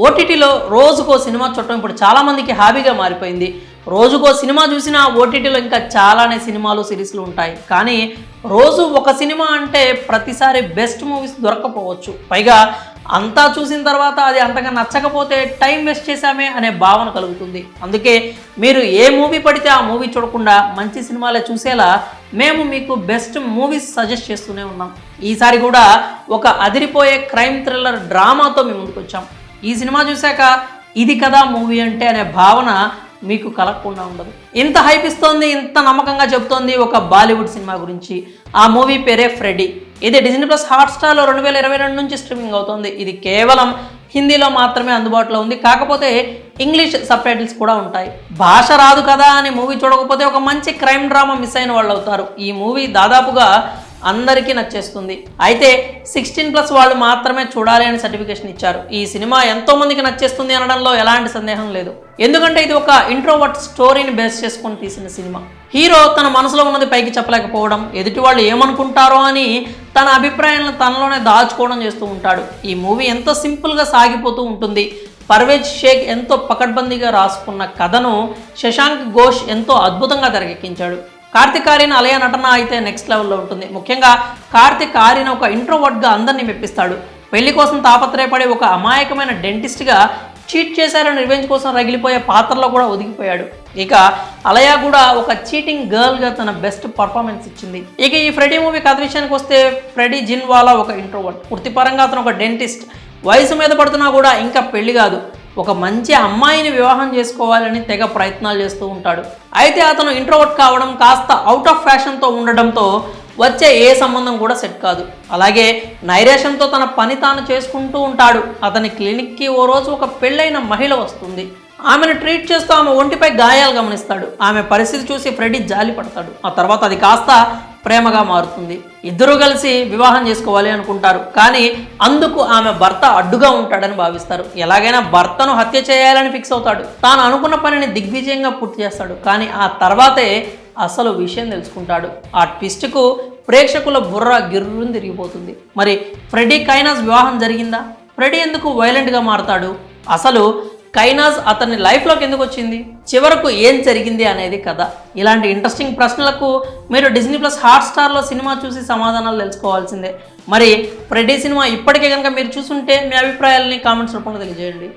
ఓటీటీలో రోజుకో సినిమా చూడటం ఇప్పుడు చాలామందికి హాబీగా మారిపోయింది. రోజుకో సినిమా చూసినా ఓటీటీలో ఇంకా చాలానే సినిమాలు సిరీస్లు ఉంటాయి. కానీ రోజు ఒక సినిమా అంటే ప్రతిసారి బెస్ట్ మూవీస్ దొరక్కపోవచ్చు. పైగా అంతా చూసిన తర్వాత అది అంతగా నచ్చకపోతే టైం వేస్ట్ చేశామే అనే భావన కలుగుతుంది. అందుకే మీరు ఏ మూవీ పడితే ఆ మూవీ చూడకుండా మంచి సినిమాలే చూసేలా మేము మీకు బెస్ట్ మూవీస్ సజెస్ట్ చేస్తూనే ఉన్నాం. ఈసారి కూడా ఒక అదిరిపోయే క్రైమ్ థ్రిల్లర్ డ్రామాతో మేము ముందుకు వచ్చాం. ఈ సినిమా చూశాక ఇది కదా మూవీ అంటే అనే భావన మీకు కలగకుండా ఉండదు. ఇంత హైప్ ఇస్తోంది, ఇంత నమ్మకంగా చెబుతోంది ఒక బాలీవుడ్ సినిమా గురించి. ఆ మూవీ పేరే ఫ్రెడీ. ఇది డిజ్నీ ప్లస్ హాట్స్టార్లో 2022 నుంచి స్ట్రీమింగ్ అవుతుంది. ఇది కేవలం హిందీలో మాత్రమే అందుబాటులో ఉంది. కాకపోతే ఇంగ్లీష్ సబ్ టైటిల్స్ కూడా ఉంటాయి. భాష రాదు కదా అని మూవీ చూడకపోతే ఒక మంచి క్రైమ్ డ్రామా మిస్ అయిన వాళ్ళు అవుతారు. ఈ మూవీ దాదాపుగా అందరికీ నచ్చేస్తుంది. అయితే 16+ వాళ్ళు మాత్రమే చూడాలి అని సర్టిఫికేషన్ ఇచ్చారు. ఈ సినిమా ఎంతో మందికి నచ్చేస్తుంది అనడంలో ఎలాంటి సందేహం లేదు. ఎందుకంటే ఇది ఒక ఇంట్రోవర్ట్ స్టోరీని బేస్ చేసుకొని తీసిన సినిమా. హీరో తన మనసులో ఉన్నది పైకి చెప్పలేకపోవడం, ఎదుటి వాళ్ళు ఏమనుకుంటారో అని తన అభిప్రాయాలను తనలోనే దాచుకోవడం చేస్తూ ఉంటాడు. ఈ మూవీ ఎంతో సింపుల్గా సాగిపోతూ ఉంటుంది. పర్వేజ్ షేక్ ఎంతో పకడ్బందీగా రాసుకున్న కథను శశాంక్ ఘోష్ ఎంతో అద్భుతంగా తెరకెక్కించాడు. కార్తిక్ ఆర్యన్ అలయ నటన అయితే నెక్స్ట్ లెవెల్లో ఉంటుంది. ముఖ్యంగా కార్తిక్ ఆర్యన్ ఒక ఇంట్రోవర్ట్గా అందరినీ మెప్పిస్తాడు. పెళ్లి కోసం తాపత్రయపడే ఒక అమాయకమైన డెంటిస్ట్గా చీట్ చేశారని రివెంజ్ కోసం రగిలిపోయే పాత్రలో కూడా ఒదిగిపోయాడు. ఇక అలయ కూడా ఒక చీటింగ్ గర్ల్గా తన బెస్ట్ పర్ఫార్మెన్స్ ఇచ్చింది. ఇక ఈ ఫ్రెడీ మూవీ కథ విషయానికి వస్తే ఫ్రెడీ జిన్వాలా ఒక ఇంట్రోవర్ట్. వృత్తిపరంగా అతను ఒక డెంటిస్ట్. వయసు మీద పడుతున్నా కూడా ఇంకా పెళ్లి కాదు, ఒక మంచి అమ్మాయిని వివాహం చేసుకోవాలని తెగ ప్రయత్నాలు చేస్తూ ఉంటాడు. అయితే అతను ఇంట్రోవర్ట్ కావడం, కాస్త అవుట్ ఆఫ్ ఫ్యాషన్తో ఉండడంతో వచ్చే ఏ సంబంధం కూడా సెట్ కాదు. అలాగే నైరేషన్తో తన పని తాను చేసుకుంటూ ఉంటాడు. అతని క్లినిక్కి ఓ రోజు ఒక పెళ్ళైన మహిళ వస్తుంది. ఆమెను ట్రీట్ చేస్తూ ఆమె ఒంటిపై గాయాలు గమనిస్తాడు. ఆమె పరిస్థితి చూసి ఫ్రెడీ జాలి పడతాడు. ఆ తర్వాత అది కాస్త ప్రేమగా మారుతుంది. ఇద్దరూ కలిసి వివాహం చేసుకోవాలి అనుకుంటారు. కానీ అందుకు ఆమె భర్త అడ్డుగా ఉంటాడని భావిస్తారు. ఎలాగైనా భర్తను హత్య చేయాలని ఫిక్స్ అవుతాడు. తాను అనుకున్న పనిని దిగ్విజయంగా పూర్తి చేస్తాడు. కానీ ఆ తర్వాతే అసలు విషయం తెలుసుకుంటాడు. ఆ ట్విస్ట్కు ప్రేక్షకుల బుర్ర గిర్రుని తిరిగిపోతుంది. మరి ఫ్రెడీ కైనాజ్ వివాహం జరిగిందా? ఫ్రెడీ ఎందుకు వైలెంట్గా మారతాడు? అసలు కైనాజ్ అతని లైఫ్లోకి ఎందుకు వచ్చింది? చివరకు ఏం జరిగింది అనేది కథ. ఇలాంటి ఇంట్రెస్టింగ్ ప్రశ్నలకు మీరు డిజ్నీ ప్లస్ హాట్స్టార్లో సినిమా చూసి సమాధానాలు తెలుసుకోవాల్సిందే. మరి ఫ్రెడీ సినిమా ఇప్పటికే కనుక మీరు చూసుంటే మీ అభిప్రాయాలని కామెంట్స్ రూపంలో తెలియజేయండి.